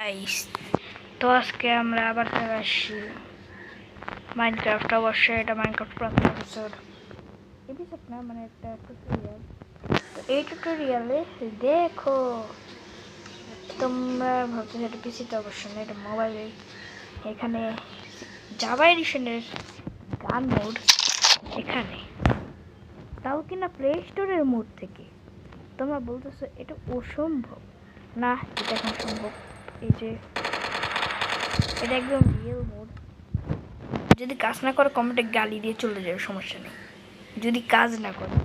Guys, তো আজকে আমরা আবার চলে আসছি মাইনক্রাফট। অবশ্যই এটা মাইনক্রাফট প্রথম এপিসোড না, মানে একটা টিউটোরিয়াল। তো এই টিউটোরিয়ালে দেখো, তোমরা ভাবছো এটা পিসিতে, অবশ্যই না, এটা মোবাইলে। এখানে জাভা এডিশনের গান মোড এখানে, তাও কিনা প্লে স্টোরের মোড থেকে। তোমরা বলতেছো এটা অসম্ভব। না, এটা এখন সম্ভব। এই যে এটা একদম রিয়েল মোড। যদি কাজ না করে কমেন্টে গালি দিয়ে চলে যাবে, সমস্যা নেই। যদি কাজ না করে,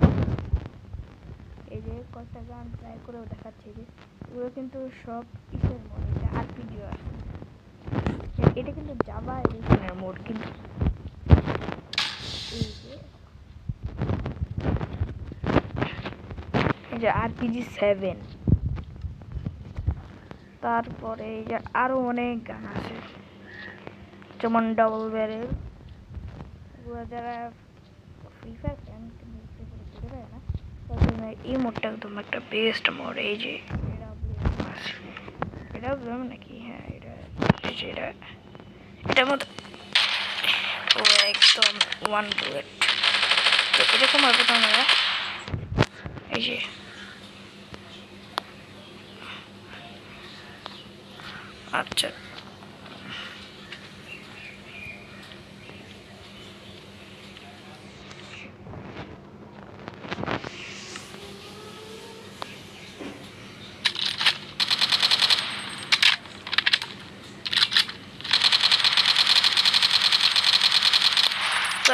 এই যে কয়েকটা গান ট্রাই করেও দেখাচ্ছে, যে এগুলো কিন্তু সব ইসের মোড। এটা আরপিজিও আছে, এটা কিন্তু জাভা এডিশনের মোড। কিন্তু এই যে আরপিজি 7, তারপরে এই যে আরো অনেক গান আছে, যেমন ডাবল ব্যারেল। যারা ফ্রি ফায়ার ফ্যান কিন্তু বুঝতে পারে না, এই মোডটা একদম একটা বেস্ট মোড। এই যে এটা নাকি, হ্যাঁ এটা, এই যে এটার মধ্যে ও একদম ওয়ান বুলেট। তো এরকম হবে তোমরা, এই যে আচ্ছা,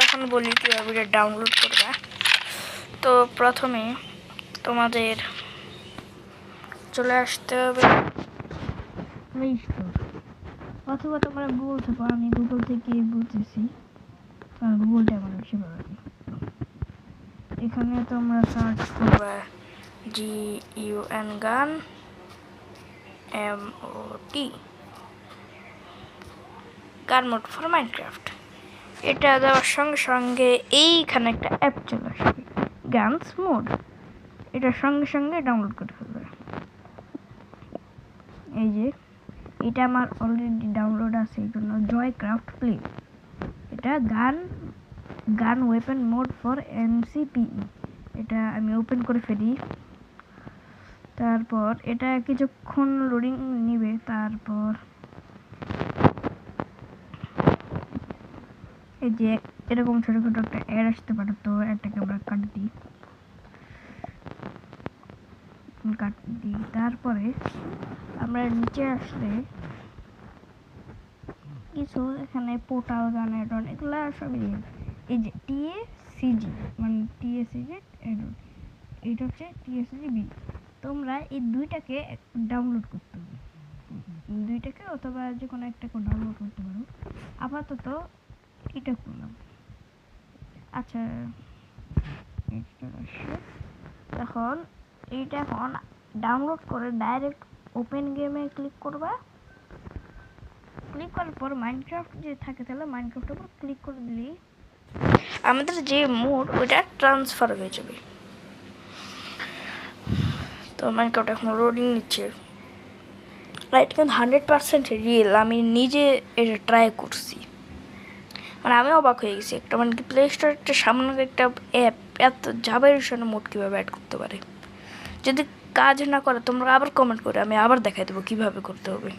এখন বলি কীভাবে এটা ডাউনলোড করবে। তো প্রথমে তোমাদের চলে আসতে হবে প্লে স্টোর, অথবা তোমরা গুগল থেকে। আমি গুগল থেকে বলতেছি, কারণ গুগলটা আমার বেশি ভালো লাগে। এখানে তোমরা সার্চ করবে GUN গান MOD গান মোড ফর মাইনক্রাফট। এটা দেওয়ার সঙ্গে সঙ্গে এইখানে একটা অ্যাপ চলে আসবে, গানস মোড। এটার সঙ্গে সঙ্গে ডাউনলোড করে ফেলবে। এই যে এটা আমার অলরেডি ডাউনলোড আছে, এই জন্য জয়ক্রাফট প্লে। এটা গান ওয়েপন মোড ফর MCPE। এটা আমি ওপেন করে ফেলি। তারপর এটা কিছুক্ষণ লোডিং নিবে। তারপর এই যে এরকম ছোট ছোট একটা অ্যাড আসতে পারে, তো অ্যাডটাকে আমরা কাট দিই। তারপরে আমরা নিচে আসলে কিছু এখানে পোর্টাল গান অ্যাডন এগুলা সবই। এই যে TACG মানে TACG অ্যাডন, এইটা হচ্ছে TACG বি। তোমরা এই দুইটাকে ডাউনলোড করতে হবে, দুইটাকে অথবা যে কোনো একটাকে ডাউনলোড করতে পারো। আপাতত এটা করলাম। আচ্ছা, এখন এখন ডাউনলোড করে ডাইরেক্ট ওপেন গেমে ক্লিক করবা। ক্লিক করার পর মাইনক্রাফট যে থাকে, তাহলে মাইনক্রাফটের উপর ক্লিক করে দিলেই আমাদের যে মোড ওইটা ট্রান্সফার হয়ে যাবে। তো মাইনক্রাফট এখন লোডিং নিচ্ছে। রাইট, কিন্তু 100% রিয়েল। আমি নিজে এটা ট্রাই করছি, মানে আমি অবাক হয়ে গেছি। একটা মানে কি প্লে স্টোর একটা সামান্য একটা অ্যাপ এত জাভা এডিশনের মোড কীভাবে অ্যাড করতে পারে। যদি কাজ না করে তোমরা আবার কমেন্ট করে, আমি আবার দেখাই দেবো কীভাবে করতে হবে।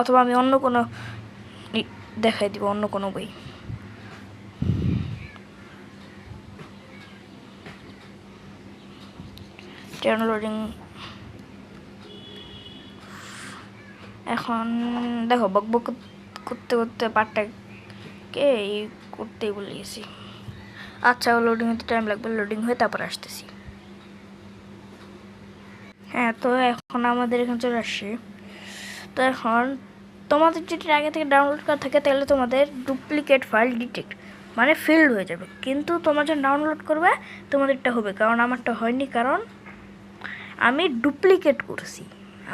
অথবা আমি অন্য কোনো দেখাই দিব, অন্য কোনো বই। লোডিং এখন দেখো, বকবক করতে করতে পার্টটাকে করতেই ভুলে গেছি। আচ্ছা, লোডিং হতে টাইম লাগবে, লোডিং হয়ে তারপর আসতেছি। হ্যাঁ, তো এখন আমাদের এখানে চলে আসছে। তো এখন তোমাদের যদি আগে থেকে ডাউনলোড করা থাকে, তাহলে তোমাদের ডুপ্লিকেট ফাইল ডিটেক্ট মানে ফিল্ড হয়ে যাবে। কিন্তু তোমরা যখন ডাউনলোড করবে তোমাদেরটা হবে, কারণ আমারটা হয়নি, কারণ আমি ডুপ্লিকেট করছি।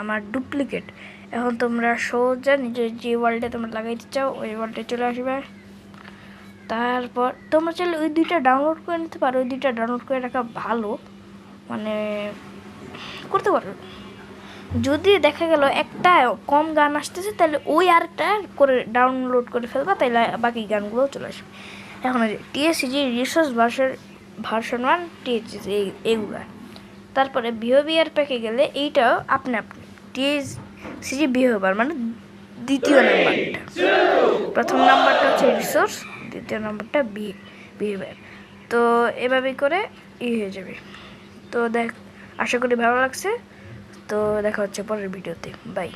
আমার ডুপ্লিকেট। এখন তোমরা সোজা নিজের যে ওয়ার্ল্ডে তোমরা লাগাইতে চাও ওই ওয়ার্ল্ডে চলে আসবে। তারপর তোমরা চাইলে ওই দুইটা ডাউনলোড করে নিতে পারো। ওই দুইটা ডাউনলোড করে রাখা ভালো, মানে করতে পারো। যদি দেখা গেল একটা কম গান আসতেছে তাহলে ওই আরেকটা করে ডাউনলোড করে ফেলবা, তাহলে বাকি গানগুলো চলে আসবে। এখন টিএসসিজি রিসোর্স ভার্সন 1 টিএসসিজি এইগুলা। তারপরে বিহেভিয়ার প্যাকে গেলে এইটাও আপনি টিএসসিজি বিহেভিয়ার মানে দ্বিতীয় নাম্বারটা, প্রথম নাম্বারটা হচ্ছে রিসোর্স, দ্বিতীয় নাম্বারটা বিহেভিয়ার। তো এভাবেই করে হয়ে যাবে। তো আশা করি ভালো লাগছে। তো দেখা হচ্ছে পরের ভিডিওতে, বাই।